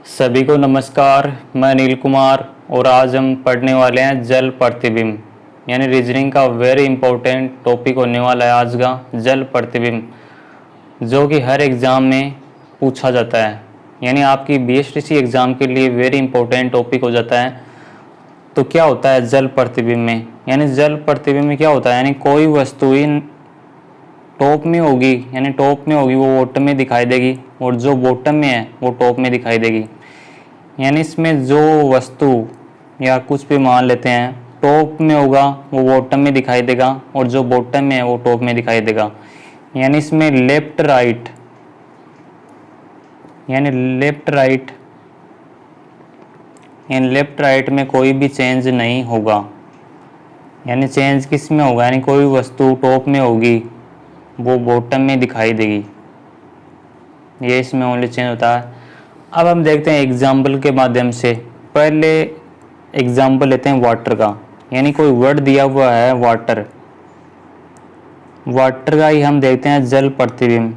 सभी को नमस्कार। मैं अनिल कुमार और आज हम पढ़ने वाले हैं जल प्रतिबिंब यानी रीजनिंग का वेरी इंपॉर्टेंट टॉपिक होने वाला है आज का जल प्रतिबिंब, जो कि हर एग्ज़ाम में पूछा जाता है। यानी आपकी बीएसटीसी एग्ज़ाम के लिए वेरी इंपॉर्टेंट टॉपिक हो जाता है। तो क्या होता है जल प्रतिबिंब में? यानी जल प्रतिबिंब में क्या होता है, यानी कोई वस्तु इन टॉप में होगी, यानी टॉप में होगी वो बॉटम में दिखाई देगी और जो बॉटम में है वो टॉप में दिखाई देगी। यानी इसमें जो वस्तु या कुछ भी मान लेते हैं टॉप में होगा वो बॉटम में दिखाई देगा और जो बॉटम में है वो टॉप में दिखाई देगा। यानी इसमें लेफ्ट राइट में कोई भी चेंज नहीं होगा। यानी चेंज किस में होगा, यानी कोई वस्तु टॉप में होगी वो बॉटम में दिखाई देगी, ये इसमें ओनली चेंज होता है। अब हम देखते हैं एग्जाम्पल के माध्यम से। पहले एग्जाम्पल लेते हैं वाटर का। यानी कोई वर्ड दिया हुआ है वाटर का ही हम देखते हैं जल प्रतिबिंब।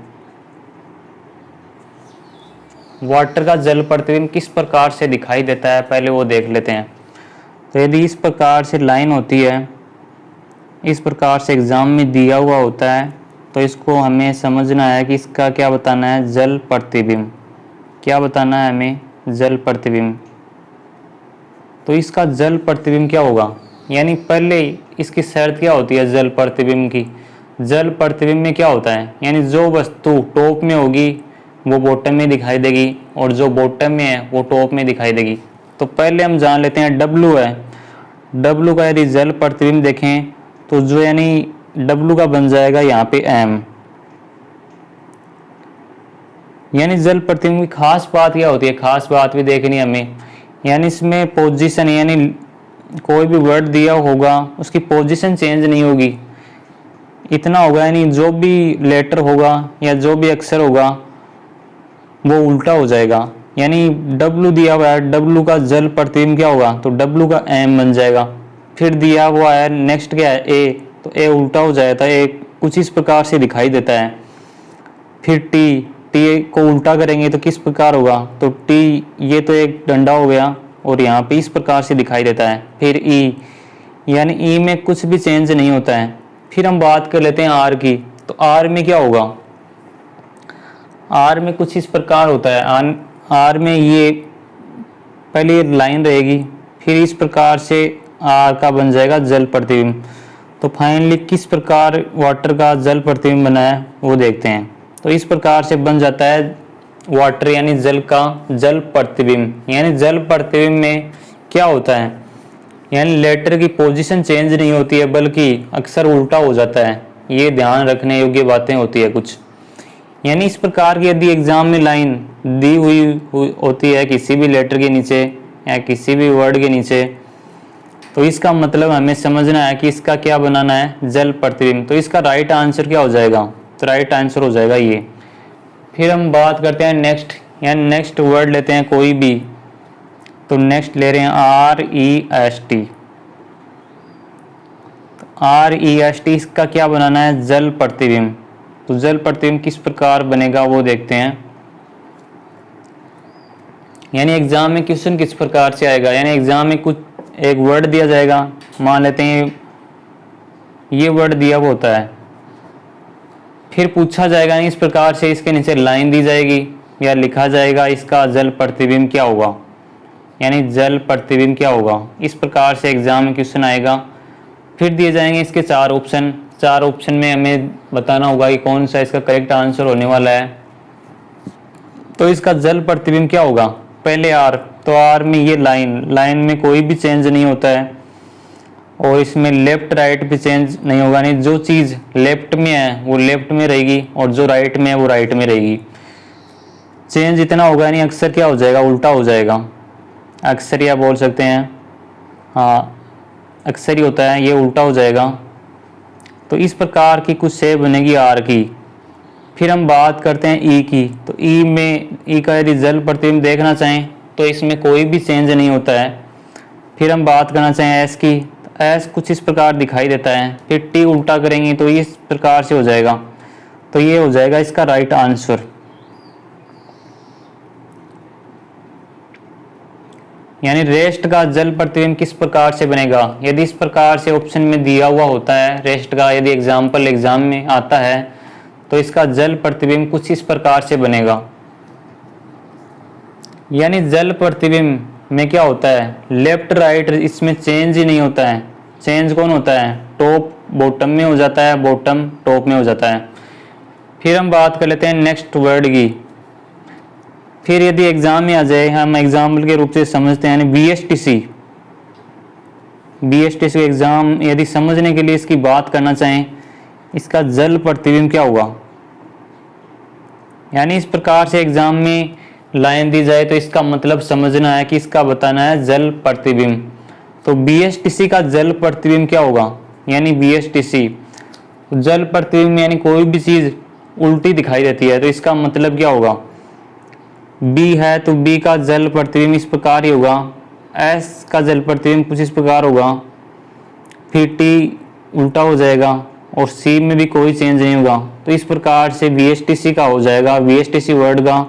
वाटर का जल प्रतिबिंब किस प्रकार से दिखाई देता है पहले वो देख लेते हैं। तो यदि इस प्रकार से लाइन होती है, इस प्रकार से एग्जाम में दिया हुआ होता है, तो इसको हमें समझना है कि इसका क्या बताना है, जल प्रतिबिंब। क्या बताना है हमें, जल प्रतिबिंब। तो इसका जल प्रतिबिंब क्या होगा, यानी पहले इसकी शर्त क्या होती है जल प्रतिबिंब की। जल प्रतिबिंब में क्या होता है, यानी जो वस्तु टॉप में होगी वो बॉटम में दिखाई देगी और जो बॉटम में है वो टॉप में दिखाई देगी। तो पहले हम जान लेते हैं डब्लू है। डब्लू का यदि जल प्रतिबिंब देखें तो जो यानी डब्लू का बन जाएगा यहाँ पे एम। यानी जल प्रतिबिंब की खास बात क्या होती है, खास बात भी देखनी हमें। यानी इसमें पोजीशन, यानी कोई भी वर्ड दिया होगा उसकी पोजीशन चेंज नहीं होगी, इतना होगा। यानी जो भी लेटर होगा या जो भी अक्षर होगा वो उल्टा हो जाएगा। यानी डब्लू दिया हुआ है, डब्लू का जल प्रतिबिंब क्या होगा, तो डब्लू का एम बन जाएगा। फिर दिया हुआ है नेक्स्ट क्या है ए, तो ए उल्टा हो जाता है, ए कुछ इस प्रकार से दिखाई देता है। फिर टी को उल्टा करेंगे तो किस प्रकार होगा, तो टी ये तो एक डंडा हो गया और यहाँ पे इस प्रकार से दिखाई देता है। फिर ई, यानी ई में कुछ भी चेंज नहीं होता है। फिर हम बात कर लेते हैं आर की। तो आर में क्या होगा, आर में कुछ इस प्रकार होता है। आर में ये पहले लाइन रहेगी, फिर इस प्रकार से आर का बन जाएगा जल प्रतिबिंब। तो फाइनली किस प्रकार वाटर का जल प्रतिबिंब बना है वो देखते हैं। तो इस प्रकार से बन जाता है वाटर यानी जल का जल प्रतिबिंब। यानी जल प्रतिबिंब में क्या होता है, यानी लेटर की पोजीशन चेंज नहीं होती है बल्कि अक्सर उल्टा हो जाता है। ये ध्यान रखने योग्य बातें होती है कुछ। यानी इस प्रकार की यदि एग्जाम में लाइन दी हुई होती है किसी भी लेटर के नीचे या किसी भी वर्ड के नीचे, तो इसका मतलब हमें समझना है कि इसका क्या बनाना है, जल प्रतिबिंब। तो इसका राइट आंसर क्या हो जाएगा, तो राइट आंसर हो जाएगा ये। फिर हम बात करते हैं नेक्स्ट, यानी नेक्स्ट वर्ड लेते हैं कोई भी। तो नेक्स्ट ले रहे हैं R E S T. R E S T इसका क्या बनाना है, जल प्रतिबिंब। तो जल प्रतिबिंब किस प्रकार बनेगा वो देखते हैं। यानी एग्जाम में क्वेश्चन किस प्रकार से आएगा, यानी एग्जाम में कुछ एक वर्ड दिया जाएगा, मान लेते हैं ये वर्ड दिया हुआ होता है, फिर पूछा जाएगा इस प्रकार से, इसके नीचे लाइन दी जाएगी या लिखा जाएगा इसका जल प्रतिबिंब क्या होगा, यानी जल प्रतिबिंब क्या होगा। इस प्रकार से एग्जाम में क्वेश्चन आएगा। फिर दिए जाएंगे इसके चार ऑप्शन। चार ऑप्शन में हमें बताना होगा कि कौन सा इसका करेक्ट आंसर होने वाला है। तो इसका जल प्रतिबिंब क्या होगा, पहले आर। तो आर में ये लाइन में कोई भी चेंज नहीं होता है और इसमें लेफ्ट राइट भी चेंज नहीं होगा। नहीं, जो चीज़ लेफ्ट में है वो लेफ्ट में रहेगी और जो राइट में है वो राइट में रहेगी। चेंज इतना होगा नहीं, अक्सर क्या हो जाएगा, उल्टा हो जाएगा। अक्सर या बोल सकते हैं, हाँ अक्सर ही होता है, ये उल्टा हो जाएगा। तो इस प्रकार की कुछ शेप बनेगी आर की। फिर हम बात करते हैं ई की। तो ई में, ई का यदि जल प्रतिबिंब देखना चाहें तो इसमें कोई भी चेंज नहीं होता है। फिर हम बात करना चाहें एस की, तो एस कुछ इस प्रकार दिखाई देता है। फिर टी उल्टा करेंगे तो इस प्रकार से हो जाएगा। तो ये हो जाएगा इसका राइट आंसर। यानी रेस्ट का जल प्रतिबिंब किस प्रकार से बनेगा। यदि इस प्रकार से ऑप्शन में दिया हुआ होता है रेस्ट का, यदि एग्जाम में आता है तो इसका जल प्रतिबिंब कुछ इस प्रकार से बनेगा। यानी जल प्रतिबिंब में क्या होता है, लेफ्ट राइट इसमें चेंज ही नहीं होता है। चेंज कौन होता है, टॉप बॉटम में हो जाता है, बॉटम टॉप में हो जाता है। फिर हम बात कर लेते हैं नेक्स्ट वर्ड की। फिर यदि एग्जाम में आ जाए, हम एग्जाम्पल के रूप से समझते हैं, BSTC के एग्जाम यदि समझने के लिए इसकी बात करना चाहें, इसका जल प्रतिबिंब क्या होगा। यानी इस प्रकार से एग्जाम में लाइन दी जाए तो इसका मतलब समझना है कि इसका बताना है जल प्रतिबिंब। तो BSTC का जल प्रतिबिंब क्या होगा। यानी BSTC जल प्रतिबिंब यानी कोई भी चीज उल्टी दिखाई देती है तो इसका मतलब क्या होगा। B है तो B का जल प्रतिबिंब इस प्रकार ही होगा, S का जल प्रतिबिंब कुछ इस प्रकार होगा, फिर T उल्टा हो जाएगा और C में भी कोई चेंज नहीं होगा। तो इस प्रकार से BSTC का हो जाएगा। BSTC वर्ड का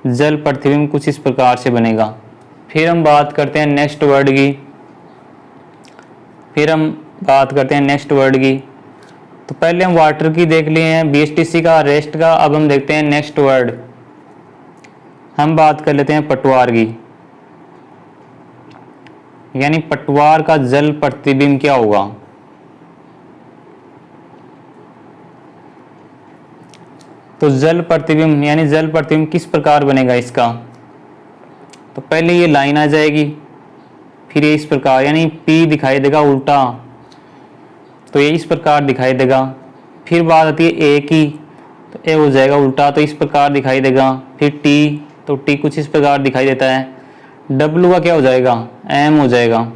जल प्रतिबिंब कुछ इस प्रकार से बनेगा। फिर हम बात करते हैं नेक्स्ट वर्ड की। तो पहले हम वाटर की देख लिए हैं, BSTC का, रेस्ट का। अब हम देखते हैं नेक्स्ट वर्ड, हम बात कर लेते हैं पटवार की। यानी पटवार का जल प्रतिबिंब क्या होगा। तो जल प्रतिबिंब यानी जल प्रतिबिंब किस प्रकार बनेगा इसका। तो पहले ये लाइन आ जाएगी, फिर ये इस प्रकार, यानी P दिखाई देगा उल्टा तो ये इस प्रकार दिखाई देगा। फिर बात आती है A की, तो A हो जाएगा उल्टा तो इस प्रकार दिखाई देगा। फिर T, तो T कुछ इस प्रकार दिखाई देता है। W का क्या हो जाएगा, M हो जाएगा।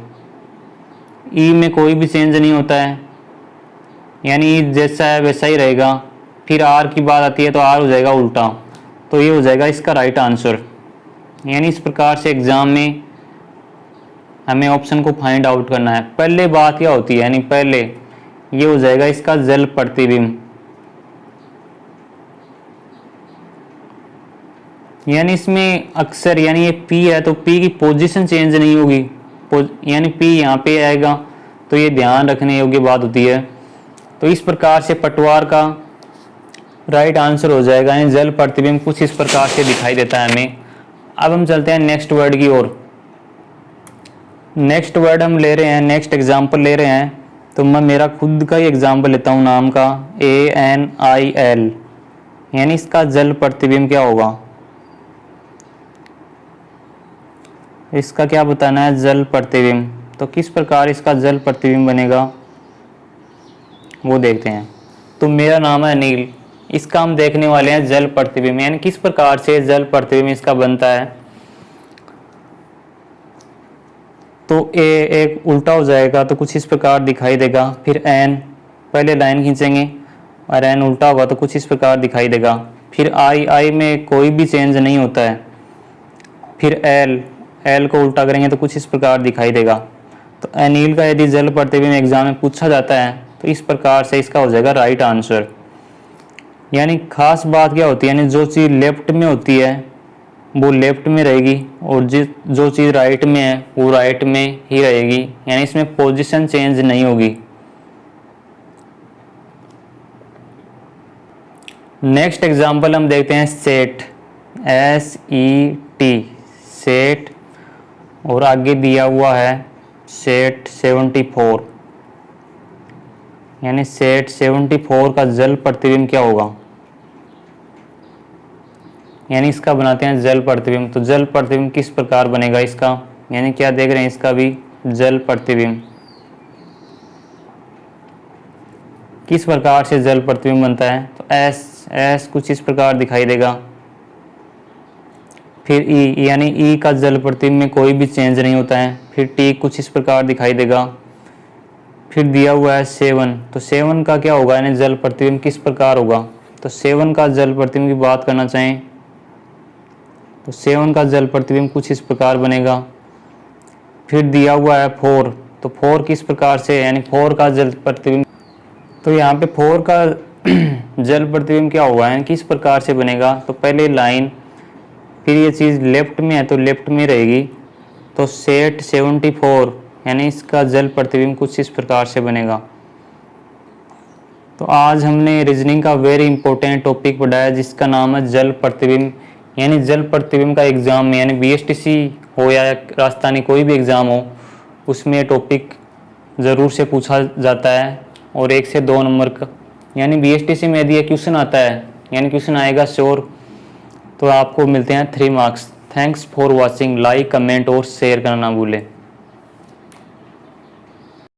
E में कोई भी चेंज नहीं होता है, यानी जैसा है वैसा ही रहेगा। फिर R की बात आती है तो R हो जाएगा उल्टा, तो ये हो जाएगा इसका राइट आंसर। यानी इस प्रकार से एग्जाम में हमें ऑप्शन को फाइंड आउट करना है। पहले बात क्या होती है, यानी पहले ये हो जाएगा इसका जल प्रतिबिंब। यानी इसमें अक्सर, यानी ये P है तो P की पोजीशन चेंज नहीं होगी, यानी P यहाँ पे आएगा, तो ये ध्यान रखने योग्य बात होती है। तो इस प्रकार से पटवार का राइट आंसर हो जाएगा। यानी जल प्रतिबिंब कुछ इस प्रकार से दिखाई देता है हमें। अब हम चलते हैं नेक्स्ट वर्ड की ओर। नेक्स्ट वर्ड हम ले रहे हैं, नेक्स्ट एग्जाम्पल ले रहे हैं। तो मैं मेरा खुद का ही एग्जाम्पल लेता हूँ, नाम का ANIL। यानी इसका जल प्रतिबिंब क्या होगा, इसका क्या बताना है जल प्रतिबिंब। तो किस प्रकार इसका जल प्रतिबिंब बनेगा वो देखते हैं। तो मेरा नाम है अनिल, इसका हम देखने वाले हैं जल प्रतिबिंब, यानी किस प्रकार से जल प्रतिबिंब इसका बनता है। तो A एक उल्टा हो जाएगा तो कुछ इस प्रकार दिखाई देगा। फिर N, पहले लाइन खींचेंगे और N उल्टा होगा तो कुछ इस प्रकार दिखाई देगा। फिर I में कोई भी चेंज नहीं होता है। फिर L को उल्टा करेंगे तो कुछ इस प्रकार दिखाई देगा। तो अनिल का यदि जल प्रतिबिंब एग्जाम में पूछा जाता है तो इस प्रकार से इसका हो जाएगा राइट आंसर। यानी खास बात क्या होती है, यानी जो चीज़ लेफ्ट में होती है वो लेफ्ट में रहेगी और जो चीज़ राइट में है वो राइट में ही रहेगी, यानी इसमें पोजीशन चेंज नहीं होगी। नेक्स्ट एग्जांपल हम देखते हैं सेट, SET, सेट, और आगे दिया हुआ है सेट 74। यानी सेट 74 का जल प्रतिबिंब क्या होगा। यानी इसका बनाते हैं जल प्रतिबिंब। तो जल प्रतिबिंब किस प्रकार बनेगा इसका, यानी क्या देख रहे हैं इसका भी जल प्रतिबिंब किस प्रकार से जल प्रतिबिंब बनता है। तो S कुछ इस प्रकार दिखाई देगा। फिर E, यानी E का जल प्रतिबिंब में कोई भी चेंज नहीं होता है। फिर T कुछ इस प्रकार दिखाई देगा। फिर दिया हुआ है 7, तो 7 का क्या होगा, यानी जल प्रतिबिंब किस प्रकार होगा। तो 7 का जल प्रतिबिंब की बात करना चाहें तो 7 का जल प्रतिबिंब कुछ इस प्रकार बनेगा। फिर दिया हुआ है 4, तो 4 किस प्रकार से, यानी 4 का जल प्रतिबिंब, तो यहाँ पे 4 का जल प्रतिबिंब क्या होगा, यानी किस प्रकार से बनेगा। तो पहले लाइन, फिर ये चीज़ लेफ्ट में है तो लेफ्ट में रहेगी, तो सेट 74 यानी इसका जल प्रतिबिंब कुछ इस प्रकार से बनेगा। तो आज हमने रीजनिंग का वेरी इंपॉर्टेंट टॉपिक पढ़ाया जिसका नाम है जल प्रतिबिंब। यानी जल प्रतिबिंब का एग्ज़ाम में, यानी बीएसटीसी हो या राजस्थानी कोई भी एग्ज़ाम हो, उसमें टॉपिक ज़रूर से पूछा जाता है और 1 से 2 नंबर का, यानी बीएसटीसी में यदि ये क्वेश्चन आता है, यानी क्वेश्चन आएगा श्योर, तो आपको मिलते हैं 3 marks. Thanks for watching. Like, comment और शेयर करना ना भूलें।